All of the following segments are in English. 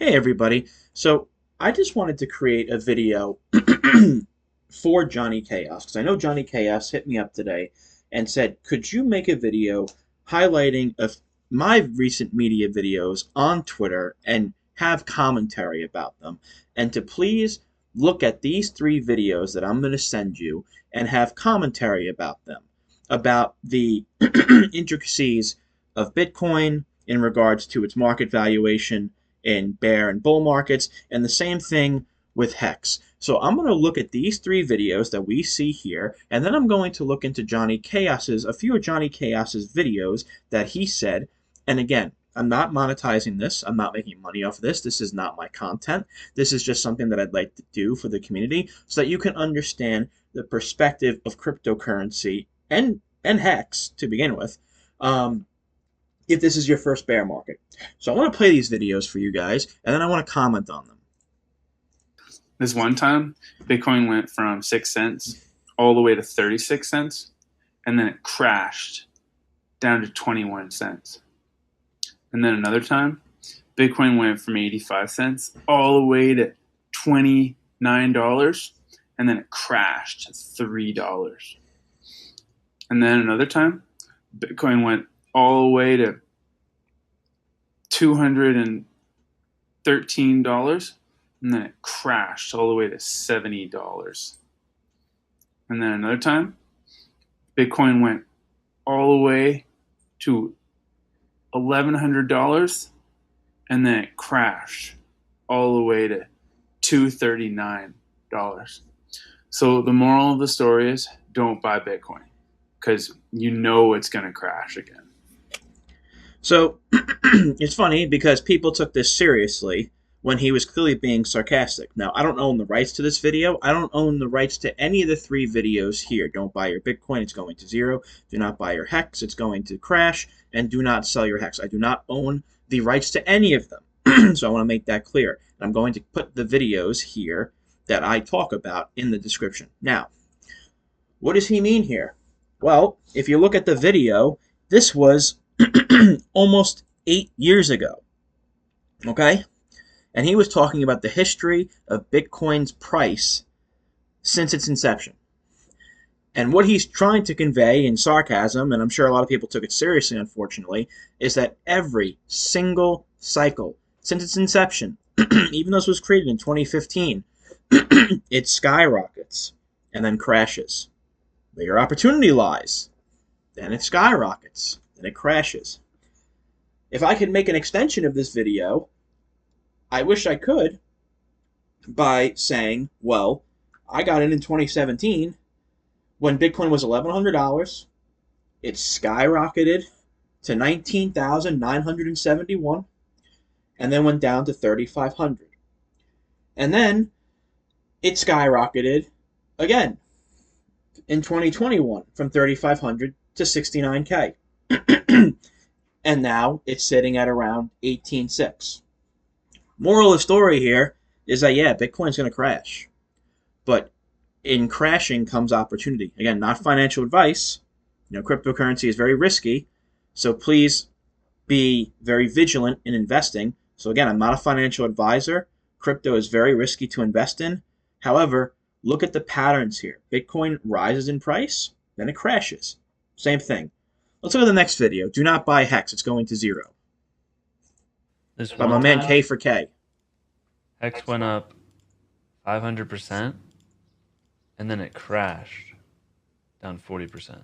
Hey everybody. So I just wanted to create a video for Johnny Chaos because I know Johnny Chaos hit me up today and said, "Could you make a video highlighting of my recent media videos on Twitter and have commentary about them? And to please look at these three videos that I'm going to send you and have commentary about them, about the intricacies of Bitcoin in regards to its market valuation in bear and bull markets, and the same thing with HEX. So I'm going to look at these three videos that we see here, and then I'm going to look into a few of Johnny Chaos's videos that he said. And again, I'm not monetizing this. I'm not making money off of this. This is not my content. This is just something that I'd like to do for the community so that you can understand the perspective of cryptocurrency and HEX to begin with. If this is your first bear market. So I want to play these videos for you guys, and then I want to comment on them. This one time, Bitcoin went from 6 cents all the way to 36 cents, and then it crashed down to 21 cents. And then another time, Bitcoin went from 85 cents all the way to $29, and then it crashed to $3. And then another time, Bitcoin went all the way to $213, and then it crashed all the way to $70. And then another time, Bitcoin went all the way to $1,100, and then it crashed all the way to $239. So the moral of the story is don't buy Bitcoin because you know it's going to crash again. So it's funny because people took this seriously when he was clearly being sarcastic. Now, I don't own the rights to this video. I don't own the rights to any of the three videos here. Don't buy your Bitcoin, it's going to zero. Do not buy your HEX, it's going to crash. And do not sell your HEX. I do not own the rights to any of them. So I want to make that clear. And I'm going to put the videos here that I talk about in the description. Now, what does he mean here? Well, if you look at the video, this was almost 8 years ago. Okay? And he was talking about the history of Bitcoin's price since its inception. And what he's trying to convey in sarcasm, and I'm sure a lot of people took it seriously, unfortunately, is that every single cycle since its inception, even though this was created in 2015, it skyrockets and then crashes. Where your opportunity lies, then it skyrockets, then it crashes. If I could make an extension of this video, I wish I could, by saying, well, I got in 2017 when Bitcoin was $1,100. It skyrocketed to 19,971 and then went down to 3,500. And then it skyrocketed again in 2021 from 3,500 to 69K. And now it's sitting at around 18.6. Moral of the story here is that, yeah, Bitcoin's going to crash. But in crashing comes opportunity. Again, not financial advice. Cryptocurrency is very risky. So please be very vigilant in investing. So again, I'm not a financial advisor. Crypto is very risky to invest in. However, look at the patterns here. Bitcoin rises in price, then it crashes. Same thing. Let's look at the next video. Do not buy HEX. It's going to zero. This By one my man time, K for K. HEX went up 500%, and then it crashed down 40%. And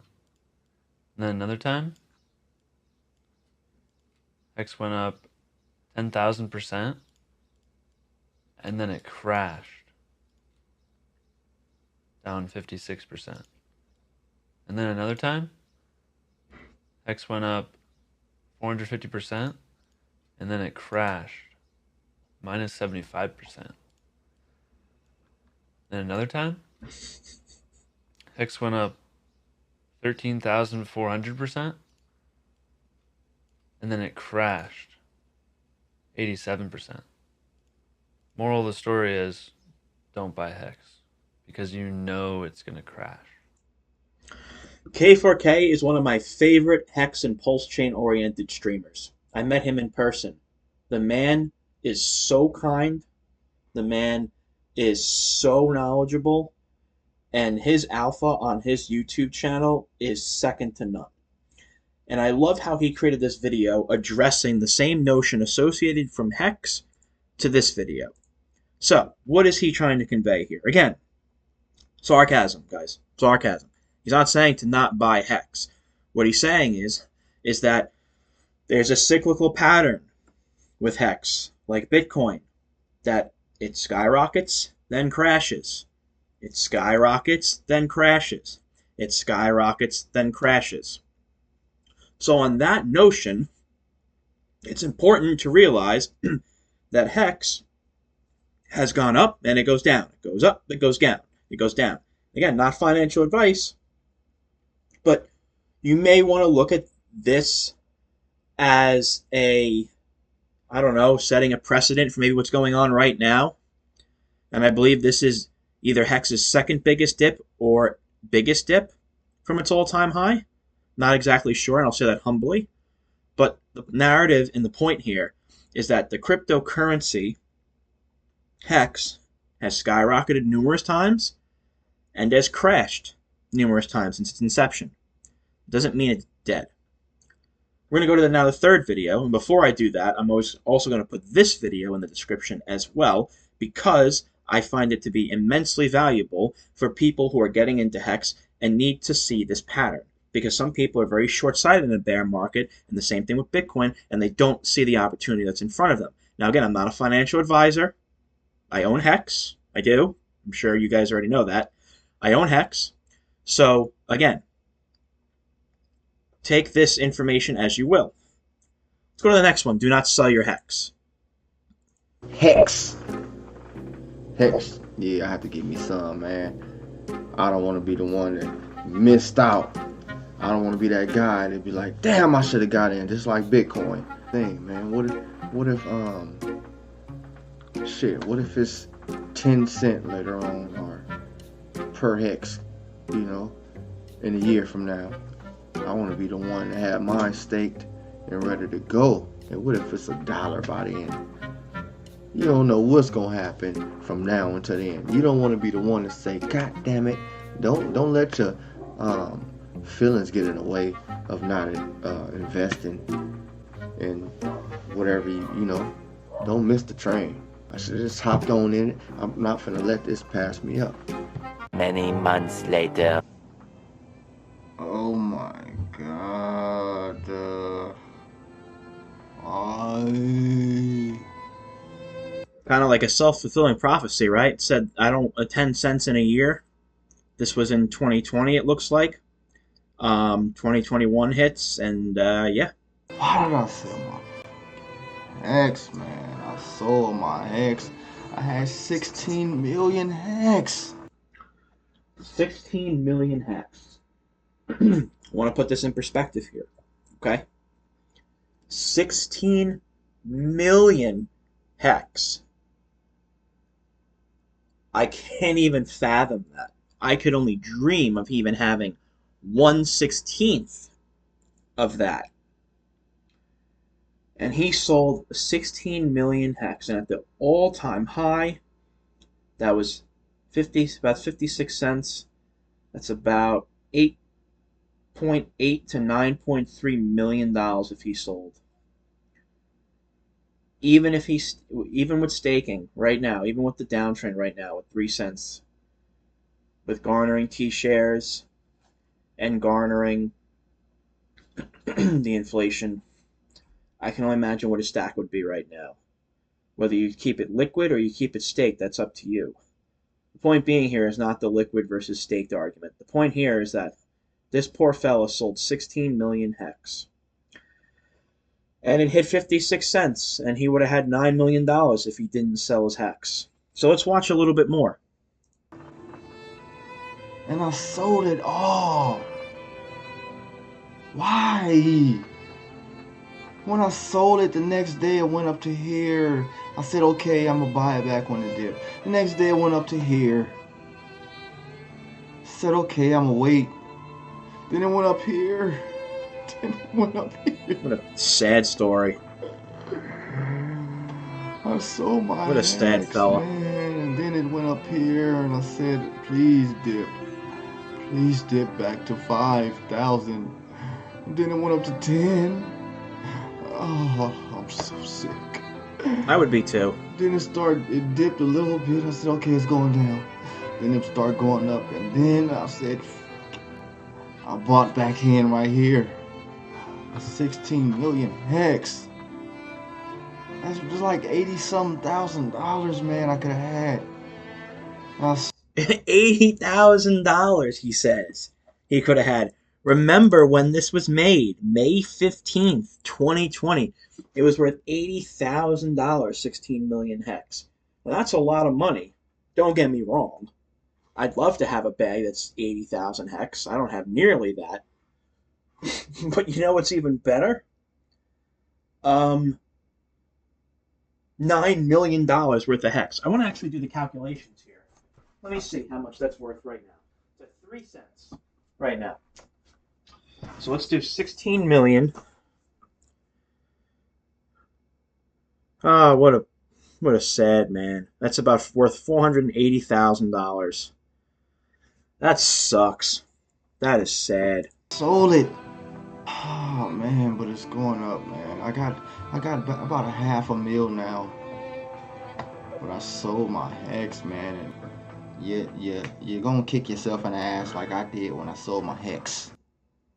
then another time, HEX went up 10,000%, and then it crashed down 56%. And then another time, HEX went up 450%, and then it crashed minus 75%. Then another time, HEX went up 13,400%, and then it crashed 87%. Moral of the story is don't buy HEX because you know it's going to crash. K4K is one of my favorite HEX and PulseChain oriented streamers. I met him in person. The man is so kind. The man is so knowledgeable, and his alpha on his YouTube channel is second to none. And I love how he created this video addressing the same notion associated from HEX to this video. So, what is he trying to convey here? Again, sarcasm, guys. Sarcasm. He's not saying to not buy HEX. What he's saying is that there's a cyclical pattern with HEX, like Bitcoin, that it skyrockets, then crashes. It skyrockets, then crashes. It skyrockets, then crashes. So on that notion, it's important to realize that HEX has gone up and it goes down. It goes up, it goes down. It goes down. Again, not financial advice, but you may want to look at this as a, I don't know, setting a precedent for maybe what's going on right now. And I believe this is either HEX's second biggest dip or biggest dip from its all-time high. Not exactly sure, and I'll say that humbly. But the narrative and the point here is that the cryptocurrency HEX has skyrocketed numerous times and has crashed numerous times since its inception. It doesn't mean it's dead. We're going to go to the third video, and before I do that, I'm also going to put this video in the description as well, because I find it to be immensely valuable for people who are getting into HEX and need to see this pattern. Because some people are very short-sighted in the bear market, and the same thing with Bitcoin, and they don't see the opportunity that's in front of them. Now, again, I'm not a financial advisor. I own HEX. I do. I'm sure you guys already know that. I own HEX. So, again, take this information as you will. Let's go to the next one. Do not sell your HEX. HEX. HEX. Yeah, I have to get me some, man. I don't want to be the one that missed out. I don't want to be that guy that be like, damn, I should have got in, just like Bitcoin. Thing, man. What if it's 10 cents later on, or per HEX, you know, in a year from now? I want to be the one that had mine staked and ready to go. And what if it's $1 by the end? You don't know what's gonna happen from now until the end. You don't want to be the one to say, God damn it. Don't let your feelings get in the way of not investing in whatever you know. Don't miss the train. I should have just hopped on in it. I'm not finna let this pass me up. Many months later. Oh my God. Kind of like a self-fulfilling prophecy, right? It said, I don't attend cents in a year. This was in 2020, it looks like. 2021 hits, and yeah. Why did I sell my HEX, man? I sold my HEX. I had 16 million HEX. 16 million HEX. I want to put this in perspective here, okay? 16 million HEX. I can't even fathom that. I could only dream of even having 1/16 of that. And he sold 16 million HEX, and at the all-time high, that was about 56 cents. That's about $8.8 to $9.3 million if he sold. Even with staking right now, even with the downtrend right now, with 3 cents, with garnering T shares and garnering the inflation, I can only imagine what a stack would be right now. Whether you keep it liquid or you keep it staked, that's up to you. The point being here is not the liquid versus staked argument. The point here is that this poor fella sold 16 million HEX. And it hit 56 cents, and he would have had $9 million if he didn't sell his HEX. So let's watch a little bit more. And I sold it all. Why? When I sold it, the next day it went up to here. I said, okay, I'm going to buy it back when it did. The next day it went up to here. I said, okay, I'm going to wait. Then it went up here. Then it went up here. What a sad story. I sold my What a sad hex, fella. man, and then it went up here, and I said, please dip back to 5,000. And then it went up to 10. Oh, I'm so sick. I would be too. Then it dipped a little bit. I said, okay, it's going down. Then it started going up, and then I said, I bought back in right here. 16 million hex. That's just like $80-some thousand, man, I could have had. $80,000, he says. He could have had. Remember when this was made, May 15th, 2020. It was worth $80,000, 16 million hex. Well, that's a lot of money. Don't get me wrong. I'd love to have a bag that's 80,000 hex. I don't have nearly that. But you know what's even better? $9 million worth of hex. I want to actually do the calculations here. Let me see how much that's worth right now. It's at 3 cents right now. So let's do 16 million. Oh, what a sad man. That's about worth $480,000. That sucks. That is sad. Sold it. Oh man, but it's going up, man. I got about a $500,000 now. But I sold my hex, man, and you're gonna kick yourself in the ass like I did when I sold my hex.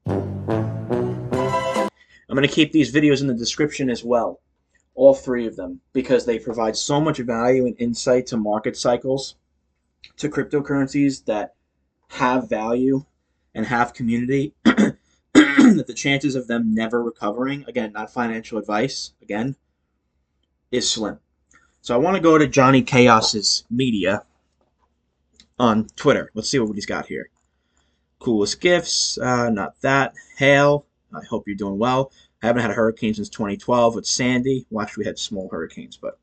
I'm going to keep these videos in the description as well. All 3 of them, because they provide so much value and insight to market cycles, to cryptocurrencies that have value and have community, that the chances of them never recovering, again, not financial advice, again, is slim. So I want to go to Johnny Chaos's media on Twitter. Let's see what he's got here. Coolest gifts, not that. Hail, I hope you're doing well. I haven't had a hurricane since 2012 with Sandy. Watched we had small hurricanes, but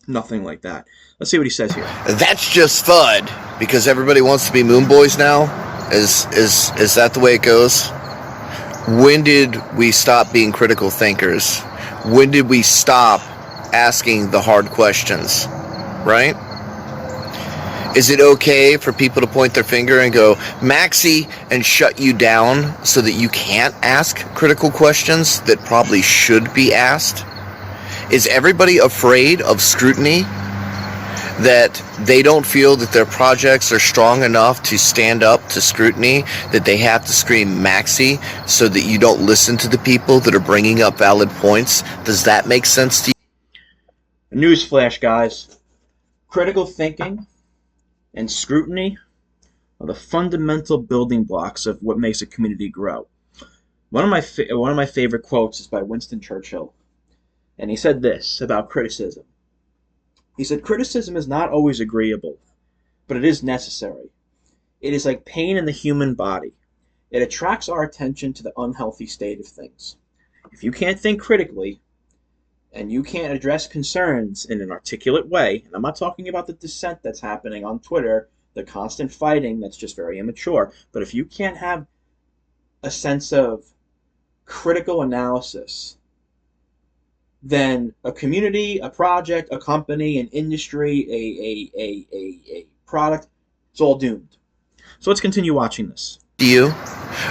nothing like that. Let's see what he says here. That's just FUD because everybody wants to be moon boys now. Is that the way it goes? When did we stop being critical thinkers? When did we stop asking the hard questions? Right? Is it okay for people to point their finger and go, Maxi, and shut you down so that you can't ask critical questions that probably should be asked? Is everybody afraid of scrutiny? That they don't feel that their projects are strong enough to stand up to scrutiny, that they have to scream Maxi so that you don't listen to the people that are bringing up valid points? Does that make sense to you? Newsflash, guys. Critical thinking and scrutiny are the fundamental building blocks of what makes a community grow. One of my favorite quotes is by Winston Churchill, and he said this about criticism. He said, criticism is not always agreeable, but it is necessary. It is like pain in the human body. It attracts our attention to the unhealthy state of things. If you can't think critically, and you can't address concerns in an articulate way, and I'm not talking about the dissent that's happening on Twitter, the constant fighting that's just very immature, but if you can't have a sense of critical analysis, then a community, a project, a company, an industry, a product, it's all doomed. So let's continue watching this. To you?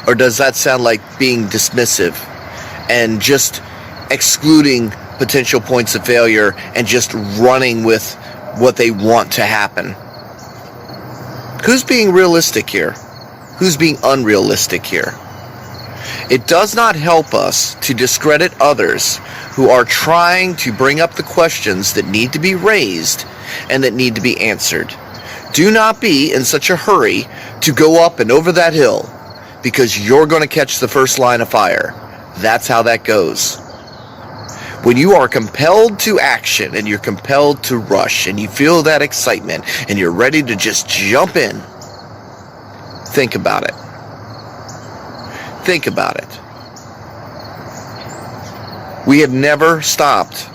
Or does that sound like being dismissive and just excluding potential points of failure and just running with what they want to happen? Who's being realistic here? Who's being unrealistic here? It does not help us to discredit others who are trying to bring up the questions that need to be raised and that need to be answered. Do not be in such a hurry to go up and over that hill because you're going to catch the first line of fire. That's how that goes. When you are compelled to action and you're compelled to rush and you feel that excitement and you're ready to just jump in, think about it. Think about it. We have never stopped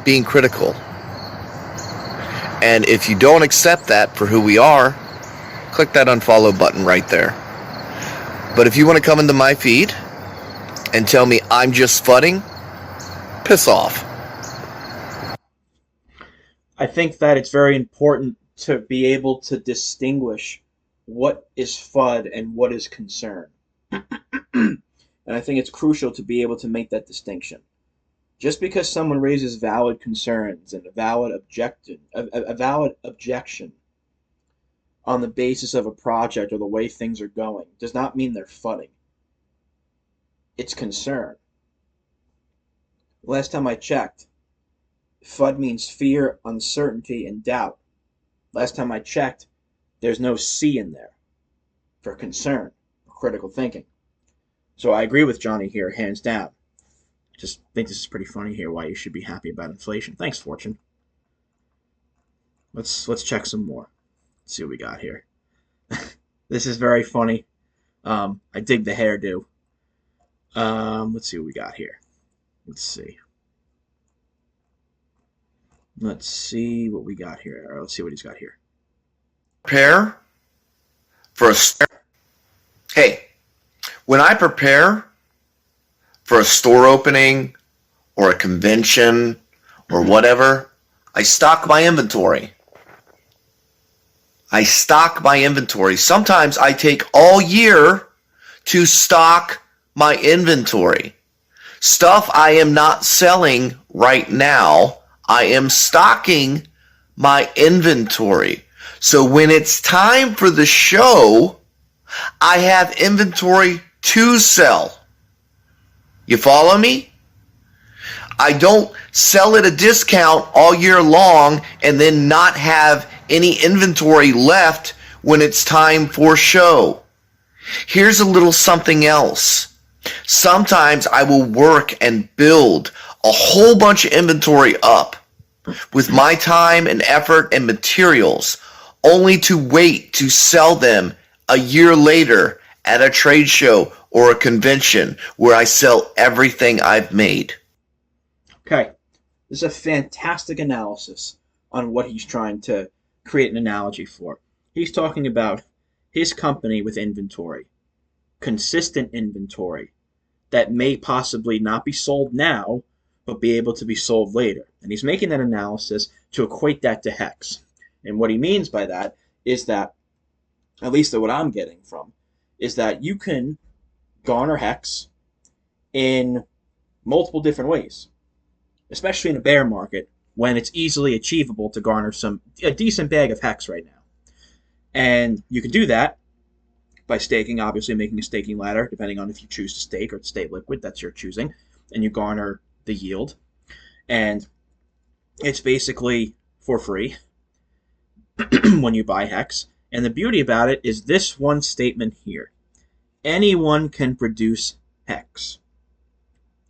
being critical. And if you don't accept that for who we are, click that unfollow button right there. But if you want to come into my feed and tell me I'm just fudding, piss off. I think that it's very important to be able to distinguish what is FUD and what is concern. And I think it's crucial to be able to make that distinction. Just because someone raises valid concerns and a valid objection on the basis of a project or the way things are going does not mean they're fudding. It's concern. Last time I checked, FUD means fear, uncertainty, and doubt. Last time I checked, there's no C in there for concern, for critical thinking. So I agree with Johnny here, hands down. Just think this is pretty funny here, why you should be happy about inflation. Thanks, Fortune. Let's check some more. Let's see what we got here. This is very funny. I dig the hairdo. Let's see what we got here. Let's see what we got here. All right, let's see what he's got here. Prepare for a... Hey, when I prepare for a store opening or a convention or whatever, I stock my inventory. Sometimes I take all year to stock my inventory. Stuff I am not selling right now, I am stocking my inventory. So when it's time for the show, I have inventory to sell. You follow me? I don't sell at a discount all year long and then not have any inventory left when it's time for show. Here's a little something else. Sometimes I will work and build a whole bunch of inventory up with my time and effort and materials, only to wait to sell them a year later at a trade show or a convention where I sell everything I've made. Okay, this is a fantastic analysis on what he's trying to create an analogy for. He's talking about his company with inventory, consistent inventory that may possibly not be sold now, but be able to be sold later. And he's making that analysis to equate that to HEX. And what he means by that is that, at least what I'm getting from, is that you can garner HEX in multiple different ways, especially in a bear market when it's easily achievable to garner a decent bag of HEX right now. And you can do that by staking, obviously making a staking ladder, depending on if you choose to stake or stay liquid, that's your choosing, and you garner the yield. And it's basically for free when you buy HEX. And the beauty about it is this one statement here. Anyone can produce HEX.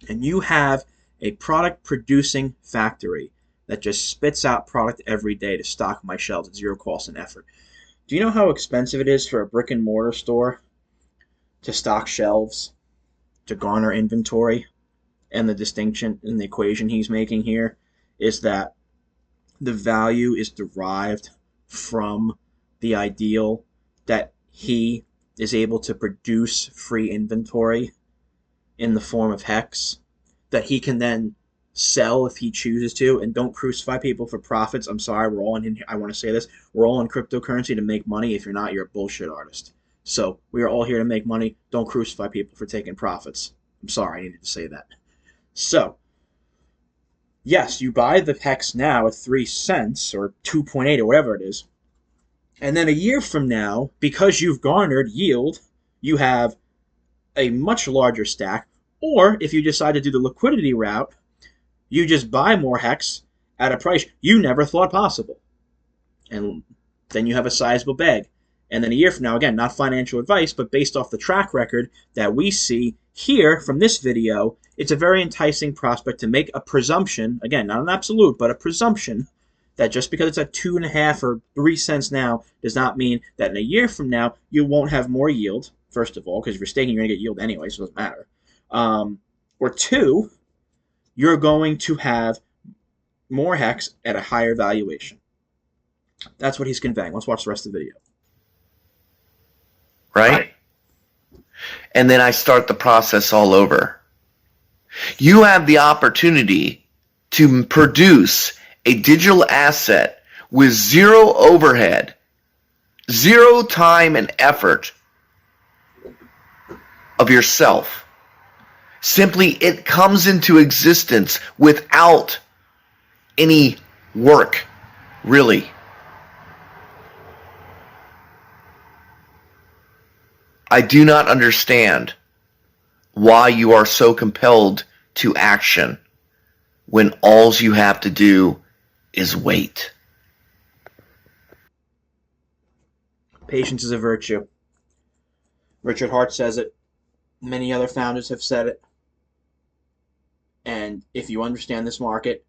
And you have a product producing factory that just spits out product every day to stock my shelves at zero cost and effort. Do you know how expensive it is for a brick and mortar store to stock shelves, to garner inventory? And the distinction in the equation he's making here is that the value is derived from the ideal that he is able to produce free inventory in the form of HEX that he can then sell if he chooses to. And don't crucify people for profits. I'm sorry, we're all in here. I want to say this. We're all in cryptocurrency to make money. If you're not, you're a bullshit artist. So we are all here to make money. Don't crucify people for taking profits. I'm sorry, I needed to say that. So, yes, you buy the HEX now at 3 cents or 2.8 or whatever it is. And then a year from now, because you've garnered yield, you have a much larger stack. Or if you decide to do the liquidity route, you just buy more HEX at a price you never thought possible. And then you have a sizable bag. And then a year from now, again, not financial advice, but based off the track record that we see here from this video, it's a very enticing prospect to make a presumption, again, not an absolute, but a presumption, that just because it's at 2.5 or 3 cents now does not mean that in a year from now you won't have more yield, first of all, because if you're staking, you're going to get yield anyway, so it doesn't matter. Or two, you're going to have more HEX at a higher valuation. That's what he's conveying. Let's watch the rest of the video. Right? And then I start the process all over. You have the opportunity to produce a digital asset with zero overhead, zero time and effort of yourself. Simply, it comes into existence without any work, really. I do not understand why you are so compelled to action when all you have to do is wait. Patience is a virtue. Richard Hart says it. Many other founders have said it. And if you understand this market,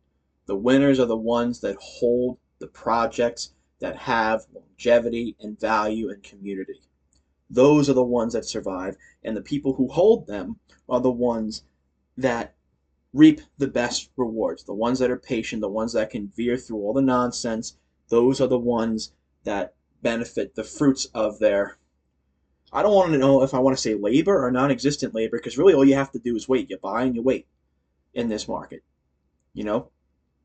the winners are the ones that hold the projects that have longevity and value and community. Those are the ones that survive, and the people who hold them are the ones that reap the best rewards. The ones that are patient, the ones that can veer through all the nonsense, those are the ones that benefit the fruits of their, I don't want to know if I want to say labor or non-existent labor, because really all you have to do is wait. You buy and you wait in this market. You know,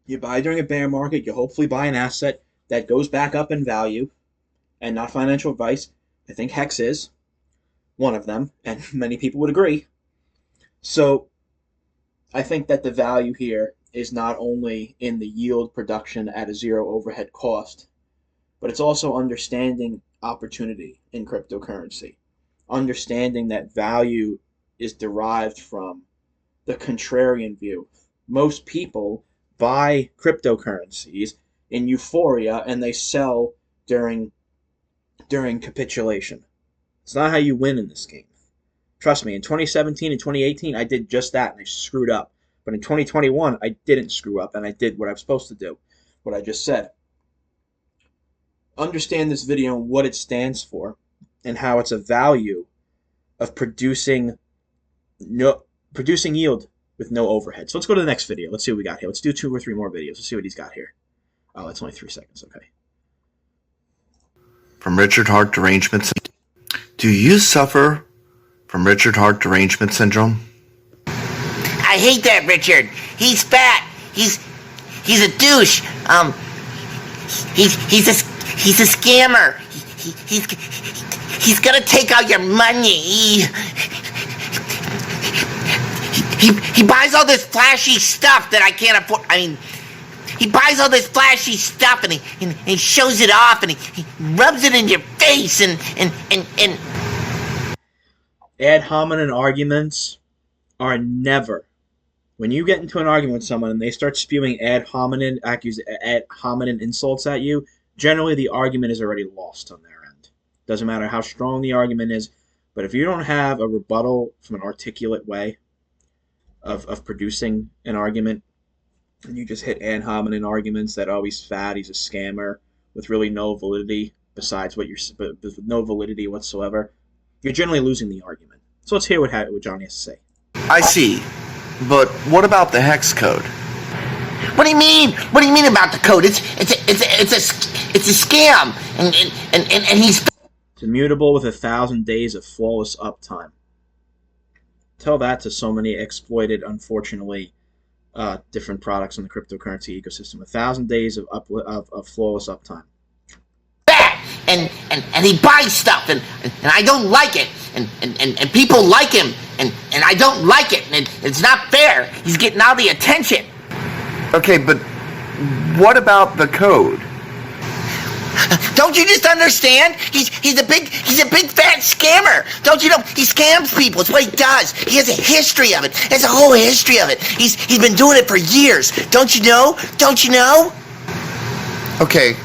you buy during a bear market, you hopefully buy an asset that goes back up in value, and not financial advice. I think HEX is one of them, and many people would agree. So I think that the value here is not only in the yield production at a zero overhead cost, but it's also understanding opportunity in cryptocurrency, understanding that value is derived from the contrarian view. Most people buy cryptocurrencies in euphoria and they sell during capitulation. It's not how you win in this game. Trust me, in 2017 and 2018, I did just that and I screwed up. But in 2021, I didn't screw up and I did what I was supposed to do, what I just said. Understand this video and what it stands for and how it's a value of producing yield with no overhead. So let's go to the next video. Let's see what we got here. Let's do 2 or 3 more videos. Let's see what he's got here. Oh, that's only 3 seconds. Okay. From Richard Hart Derangement Syndrome. Do you suffer from Richard Hart Derangement Syndrome? I hate that Richard. He's fat. He's a douche. He's a scammer. He's gonna take out your money. He buys all this flashy stuff that I can't afford. I mean, he buys all this flashy stuff and he shows it off and he rubs it in your face and ad hominem arguments are never. When you get into an argument with someone and they start spewing ad hominem insults at you, generally the argument is already lost on their end. Doesn't matter how strong the argument is, but if you don't have a rebuttal from an articulate way of producing an argument, and you just hit ad hominem arguments that, oh, he's fat, he's a scammer, with really no validity besides what with no validity whatsoever, you're generally losing the argument. So let's hear what Johnny has to say. I see. But what about the HEX code? What do you mean? What do you mean about the code? It's a scam, and he's. It's immutable with 1,000 days of flawless uptime. Tell that to so many exploited, unfortunately, different products in the cryptocurrency ecosystem. 1,000 days of flawless uptime. And he buys stuff and I don't like it and people like him and I don't like it and it's not fair. He's getting all the attention. Okay, but what about the code? Don't you just understand? He's a big fat scammer. Don't you know? He scams people. It's what he does. He has a history of it. There's a whole history of it. He's been doing it for years. Don't you know? Don't you know? Okay.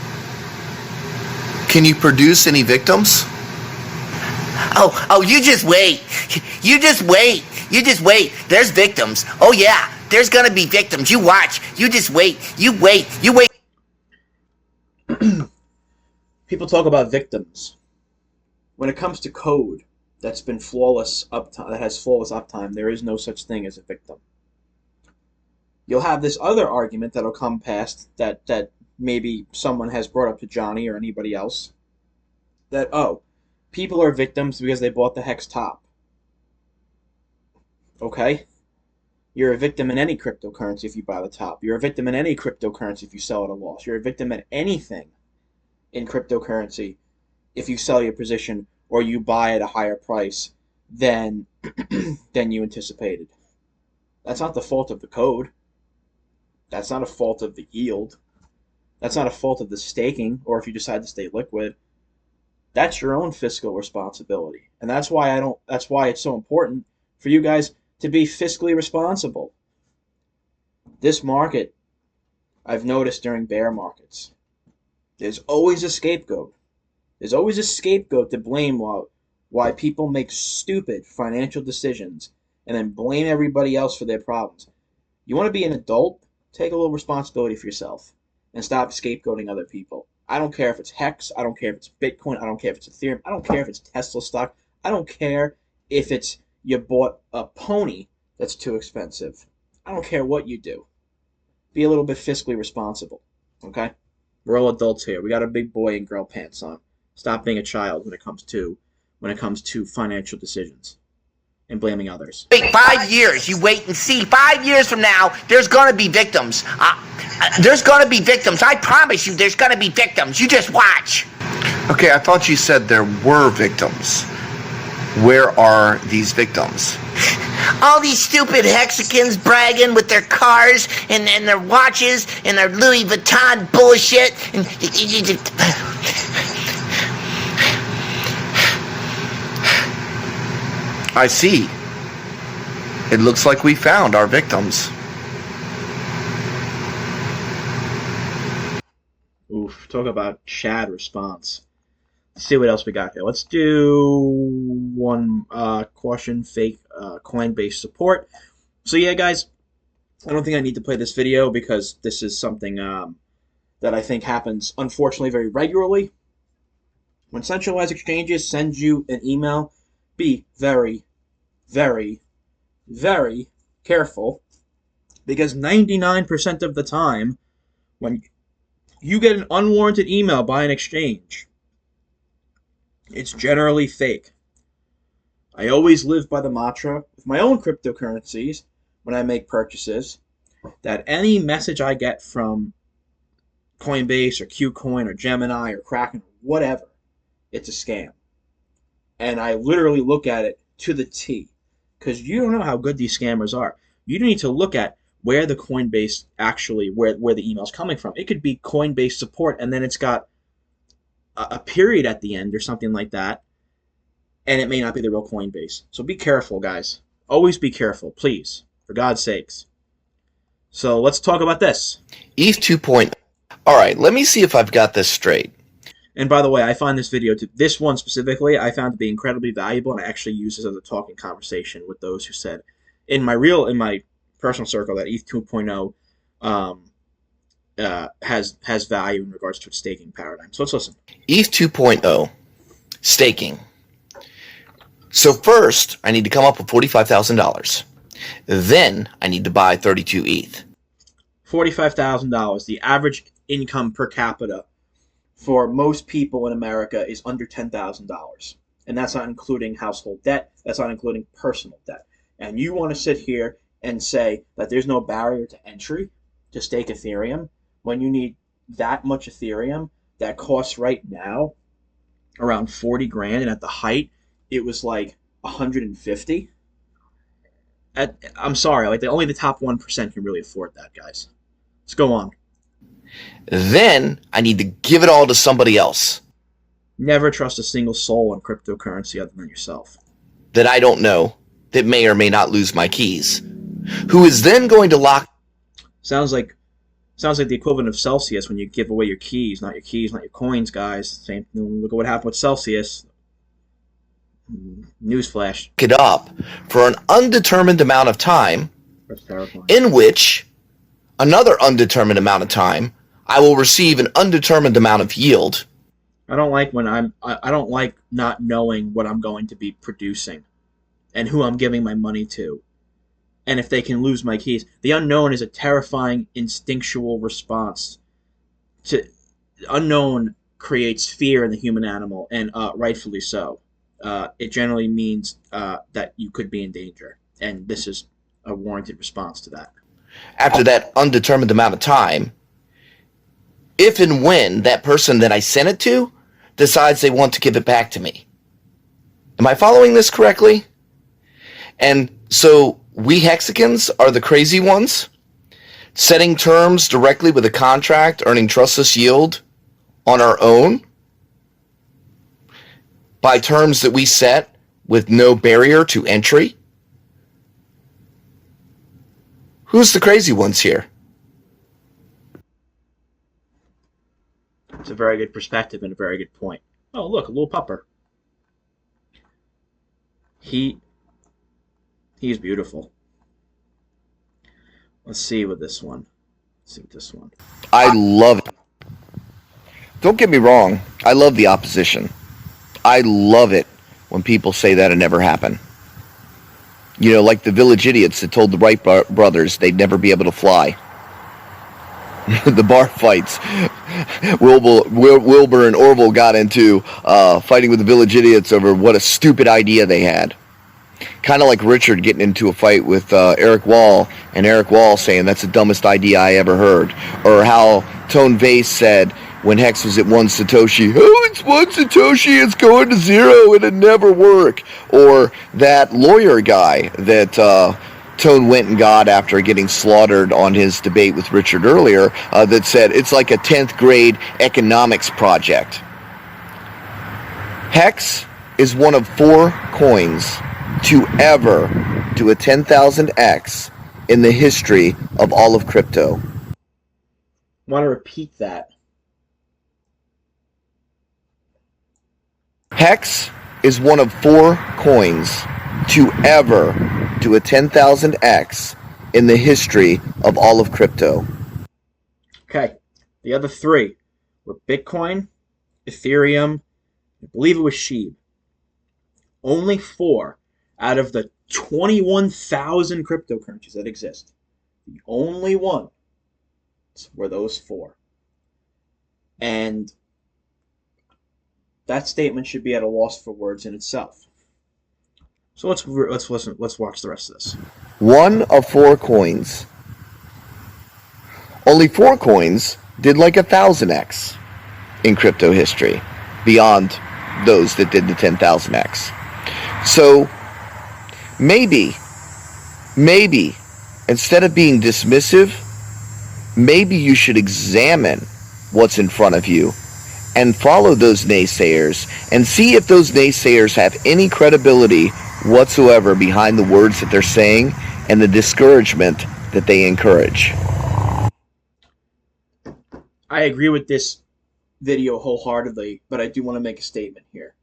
Can you produce any victims? Oh, you just wait. You just wait. You just wait. There's victims. Oh yeah, there's gonna be victims. You watch. You just wait. You wait. You wait. People talk about victims. When it comes to code that's been flawless uptime, that has flawless uptime, there is no such thing as a victim. You'll have this other argument that'll come past that maybe someone has brought up to Johnny or anybody else, that, oh, people are victims because they bought the HEX top. Okay? You're a victim in any cryptocurrency if you buy the top. You're a victim in any cryptocurrency if you sell at a loss. You're a victim in anything in cryptocurrency if you sell your position or you buy at a higher price than than you anticipated. That's not the fault of the code. That's not a fault of the yield. That's not a fault of the staking or if you decide to stay liquid. That's your own fiscal responsibility. And that's why it's so important for you guys to be fiscally responsible. This market, I've noticed during bear markets, there's always a scapegoat. There's always a scapegoat to blame why people make stupid financial decisions and then blame everybody else for their problems. You want to be an adult? Take a little responsibility for yourself and stop scapegoating other people. I don't care if it's HEX. I don't care if it's Bitcoin. I don't care if it's Ethereum. I don't care if it's Tesla stock. I don't care if it's you bought a pony that's too expensive. I don't care what you do. Be a little bit fiscally responsible, okay? We're all adults here. We got our big boy and girl pants on. Stop being a child when it comes to financial decisions and blaming others. Wait 5 years. You wait and see. 5 years from now, there's gonna be victims. There's gonna be victims. I promise you, there's gonna be victims. You just watch. Okay, I thought you said there were victims. Where are these victims? All these stupid Hexicans bragging with their cars and their watches and their Louis Vuitton bullshit. And I see. It looks like we found our victims. Oof, talk about Chad response. Let's see what else we got here. Let's do one caution fake Coinbase support. So yeah, guys, I don't think I need to play this video because this is something that I think happens, unfortunately, very regularly. When centralized exchanges send you an email, be very, very, very careful because 99% of the time when you get an unwarranted email by an exchange, it's generally fake. I always live by the mantra with my own cryptocurrencies when I make purchases that any message I get from Coinbase or Qcoin or Gemini or Kraken or whatever, it's a scam. And I literally look at it to the T because you don't know how good these scammers are. You need to look at where the Coinbase actually, where the email's coming from. It could be Coinbase support and then it's got a period at the end or something like that, and it may not be the real Coinbase. So be careful, guys. Always be careful, please, for God's sakes. So let's talk about this. ETH 2.0. All right, let me see if I've got this straight. And by the way, I find this one specifically, I found to be incredibly valuable, and I actually use this as a talking conversation with those who said in my personal circle that ETH 2.0 has value in regards to its staking paradigm. So let's listen. ETH 2.0, staking. So first, I need to come up with $45,000. Then I need to buy 32 ETH. $45,000. The average income per capita for most people in America is under $10,000. And that's not including household debt. That's not including personal debt. And you want to sit here and say that there's no barrier to entry to stake Ethereum when you need that much Ethereum that costs right now around 40 grand, and at the height it was like 150. I'm sorry, like only the top 1% can really afford that, guys. Let's go on. Then I need to give it all to somebody else Never trust a single soul in cryptocurrency other than yourself. that I don't know, that may or may not lose my keys, who is then going to lock. Sounds like the equivalent of Celsius when you give away your keys, not your coins, guys. Same. Look at what happened with Celsius. Newsflash. It up for an undetermined amount of time, That's terrifying. in which another undetermined amount of time I will receive an undetermined amount of yield. I don't like not knowing what I'm going to be producing and who I'm giving my money to. And if they can lose my keys. The unknown is a terrifying instinctual response. Unknown creates fear in the human animal, and rightfully so. It generally means that you could be in danger. And this is a warranted response to that. After that undetermined amount of time, if and when that person that I sent it to decides they want to give it back to me. Am I following this correctly? And so we Hexicans are the crazy ones, setting terms directly with a contract, earning trustless yield on our own by terms that we set with no barrier to entry. Who's the crazy ones here? It's a very good perspective and a very good point. Oh, look, a little pupper. He's beautiful. Let's see with this one. I love it. Don't get me wrong. I love the opposition. I love it when people say that it never happened. You know, like the village idiots that told the Wright brothers they'd never be able to fly. The bar fights Wilbur and Orville got into fighting with the village idiots over what a stupid idea they had. Kind of like Richard getting into a fight with Eric Wall, and Eric Wall saying that's the dumbest idea I ever heard. Or how Tone Vase said when Hex was at 1 Satoshi, oh, it's 1 Satoshi, it's going to 0, it'd never work. Or that lawyer guy that Tone went and got after getting slaughtered on his debate with Richard earlier, that said it's like a 10th grade economics project. Hex is one of 4 coins to ever do a 10,000x in the history of all of crypto. I want to repeat that. Hex is one of 4 coins to ever do a 10,000x in the history of all of crypto. Okay, the other 3 were Bitcoin, Ethereum, I believe it was SHIB. Only 4 out of the 21,000 cryptocurrencies that exist. The only one were those 4. And that statement should be at a loss for words in itself. So let's listen. Let's watch the rest of this. 1 of 4 coins. Only 4 coins did like 1,000x in crypto history, beyond those that did the 10,000x. So maybe, instead of being dismissive, maybe you should examine what's in front of you and follow those naysayers and see if those naysayers have any credibility whatsoever behind the words that they're saying and the discouragement that they encourage. I agree with this video wholeheartedly, but I do want to make a statement here.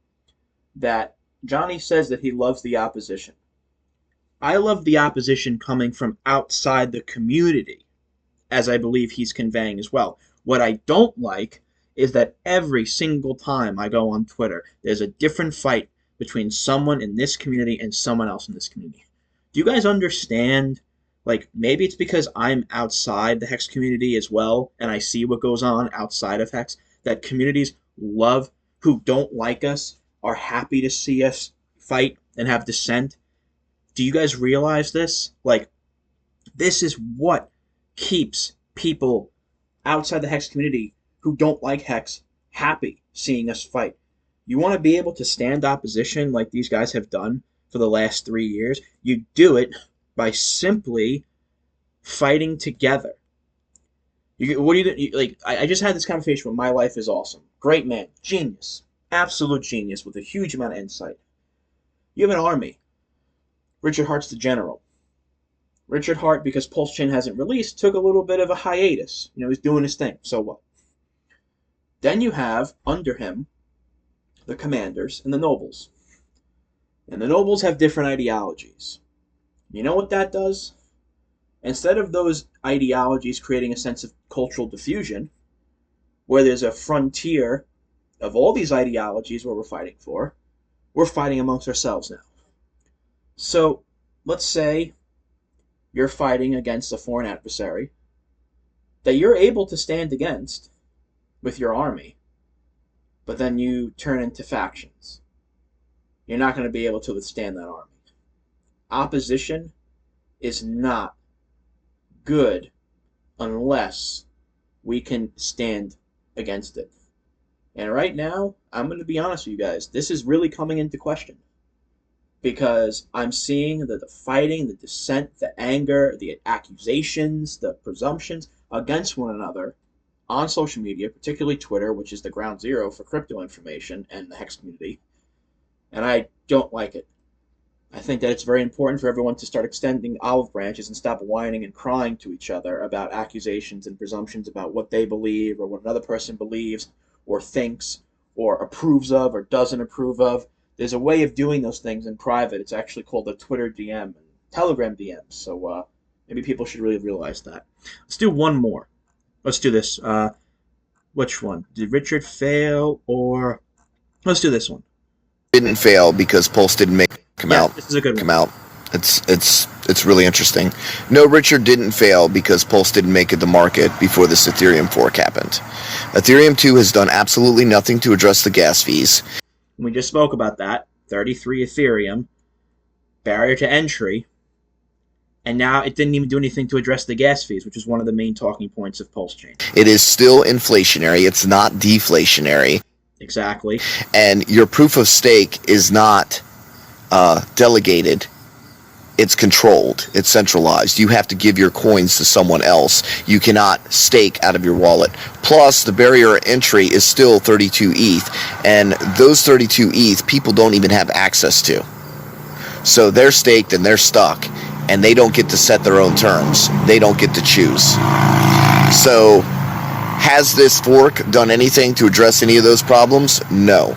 That Johnny says that he loves the opposition. I love the opposition coming from outside the community, as I believe he's conveying as well. What I don't like is that every single time I go on Twitter, there's a different fight between someone in this community and someone else in this community. Do you guys understand? Like, maybe it's because I'm outside the Hex community as well, and I see what goes on outside of Hex, that communities love, who don't like us, are happy to see us fight and have dissent. Do you guys realize this? Like, this is what keeps people outside the Hex community who don't like Hex happy seeing us fight. You want to be able to stand opposition like these guys have done for the last 3 years? You do it by simply fighting together. I just had this conversation with My Life is Awesome. Great man. Genius. Absolute genius with a huge amount of insight. You have an army. Richard Hart's the general. Richard Hart, because PulseChain hasn't released, took a little bit of a hiatus. You know, he's doing his thing. So what? Then you have, under him, the commanders and the nobles. And the nobles have different ideologies. You know what that does? Instead of those ideologies creating a sense of cultural diffusion, where there's a frontier of all these ideologies where we're fighting for, we're fighting amongst ourselves now. So, let's say you're fighting against a foreign adversary that you're able to stand against with your army, but then you turn into factions. You're not going to be able to withstand that army. Opposition is not good unless we can stand against it. And right now, I'm going to be honest with you guys, this is really coming into question. Because I'm seeing that the fighting, the dissent, the anger, the accusations, the presumptions against one another on social media, particularly Twitter, which is the ground zero for crypto information and the HEX community. And I don't like it. I think that it's very important for everyone to start extending olive branches and stop whining and crying to each other about accusations and presumptions about what they believe or what another person believes or thinks or approves of or doesn't approve of. There's a way of doing those things in private. It's actually called a Twitter DM and Telegram DM. So maybe people should really realize that. Let's do one more. Let's do this. Which one? Did Richard fail or... Let's do this one. Didn't fail because Pulse didn't make him out. This is a good one. Come out. It's really interesting. No, Richard didn't fail because Pulse didn't make it to market before this Ethereum fork happened. Ethereum 2 has done absolutely nothing to address the gas fees. We just spoke about that. 33 Ethereum, barrier to entry, and now it didn't even do anything to address the gas fees, which is one of the main talking points of PulseChain. It is still inflationary. It's not deflationary. Exactly. And your proof of stake is not delegated. It's controlled. It's centralized. You have to give your coins to someone else. You cannot stake out of your wallet. Plus, the barrier of entry is still 32 ETH, and those 32 ETH people don't even have access to. So they're staked and they're stuck, and they don't get to set their own terms. They don't get to choose. So, has this fork done anything to address any of those problems? No.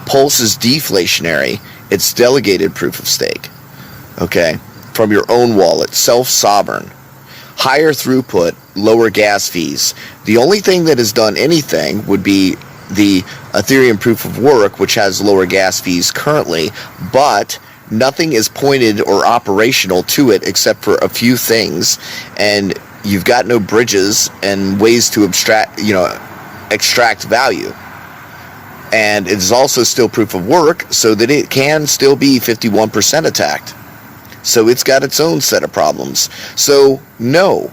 Pulse is deflationary. It's delegated proof of stake. Okay, from your own wallet, self-sovereign, higher throughput, lower gas fees. The only thing that has done anything would be the Ethereum proof of work, which has lower gas fees currently, but nothing is pointed or operational to it except for a few things, and you've got no bridges and ways to extract value. And it is also still proof of work, so that it can still be 51% attacked. So it's got its own set of problems. So, no.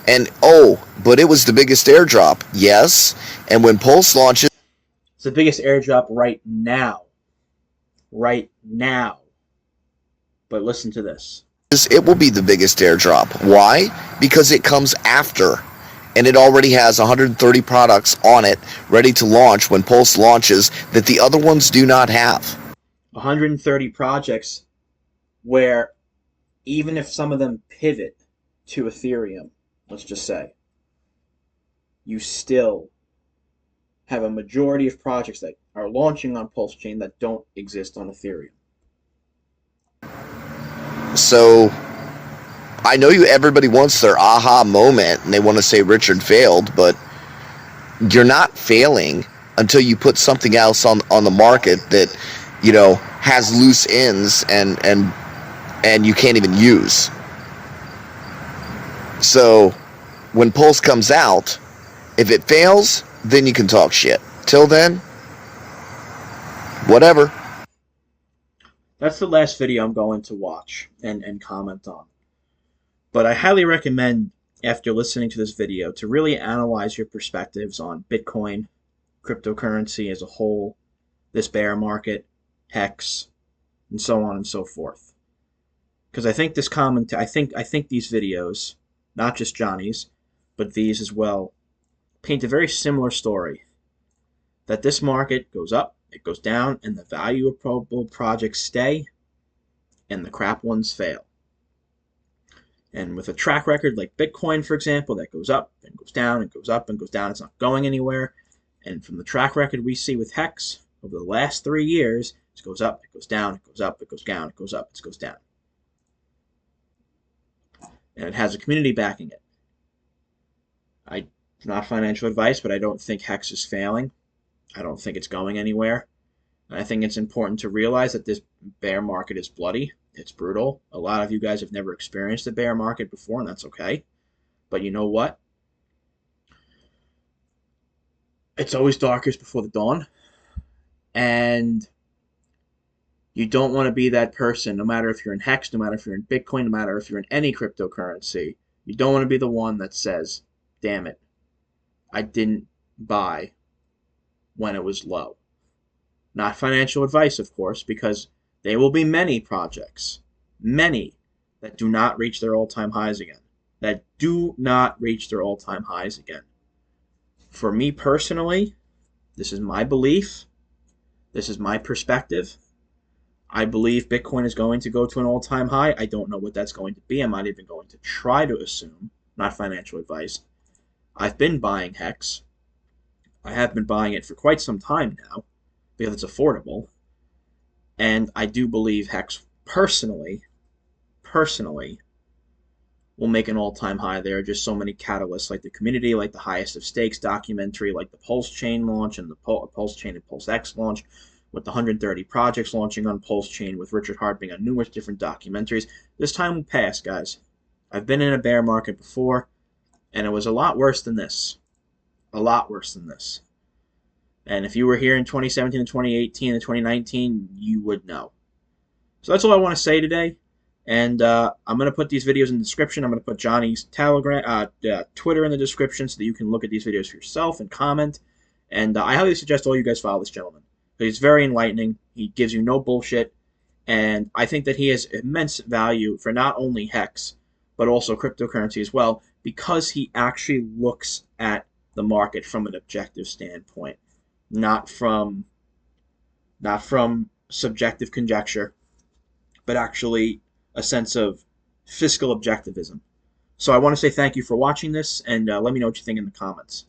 And, but it was the biggest airdrop. Yes. And when Pulse launches... It's the biggest airdrop right now. Right now. But listen to this. It will be the biggest airdrop. Why? Because it comes after. And it already has 130 products on it ready to launch when Pulse launches that the other ones do not have. 130 projects where even if some of them pivot to Ethereum, let's just say, you still have a majority of projects that are launching on PulseChain that don't exist on Ethereum. So, I know everybody wants their aha moment and they want to say Richard failed, but you're not failing until you put something else on the market that, has loose ends and you can't even use. So when Pulse comes out, if it fails, then you can talk shit. Till then, whatever. That's the last video I'm going to watch and comment on. But I highly recommend, after listening to this video, to really analyze your perspectives on Bitcoin, cryptocurrency as a whole, this bear market, HEX, and so on and so forth. Because I think this I think these videos, not just Johnny's, but these as well, paint a very similar story. That this market goes up, it goes down, and the value of probable projects stay, and the crap ones fail. And with a track record like Bitcoin, for example, that goes up and goes down and goes up and goes down, it's not going anywhere. And from the track record we see with HEX over the last 3 years, it goes up, it goes down, it goes up, it goes down, it goes up, it goes down. And it has a community backing it. It's not financial advice, but I don't think HEX is failing. I don't think it's going anywhere. And I think it's important to realize that this bear market is bloody. It's brutal. A lot of you guys have never experienced a bear market before, and that's okay. But you know what? It's always darkest before the dawn. And You don't want to be that person, no matter if you're in HEX, no matter if you're in Bitcoin, no matter if you're in any cryptocurrency. You don't want to be the one that says, damn it, I didn't buy when it was low. Not financial advice, of course, because there will be many projects, many, that do not reach their all-time highs again. That do not reach their all-time highs again. For me personally, this is my belief. This is my perspective. I believe Bitcoin is going to go to an all-time high. I don't know what that's going to be. I'm not even going to try to assume. Not financial advice. I've been buying HEX. I have been buying it for quite some time now because it's affordable. And I do believe HEX personally, will make an all-time high. There are just so many catalysts, like the community, like the Highest of Stakes documentary, like the PulseChain launch and the PulseChain and PulseX launch, with the 130 projects launching on PulseChain, with Richard Hart being on numerous different documentaries. This time will pass, guys. I've been in a bear market before, and it was a lot worse than this. A lot worse than this. And if you were here in 2017 and 2018 and 2019, you would know. So that's all I want to say today. And I'm going to put these videos in the description. I'm going to put Johnny's Telegram, Twitter in the description so that you can look at these videos for yourself and comment. And I highly suggest all you guys follow this gentleman. He's very enlightening. He gives you no bullshit. And I think that he has immense value for not only HEX, but also cryptocurrency as well, because he actually looks at the market from an objective standpoint, not from subjective conjecture, but actually a sense of fiscal objectivism. So I want to say thank you for watching this, and let me know what you think in the comments.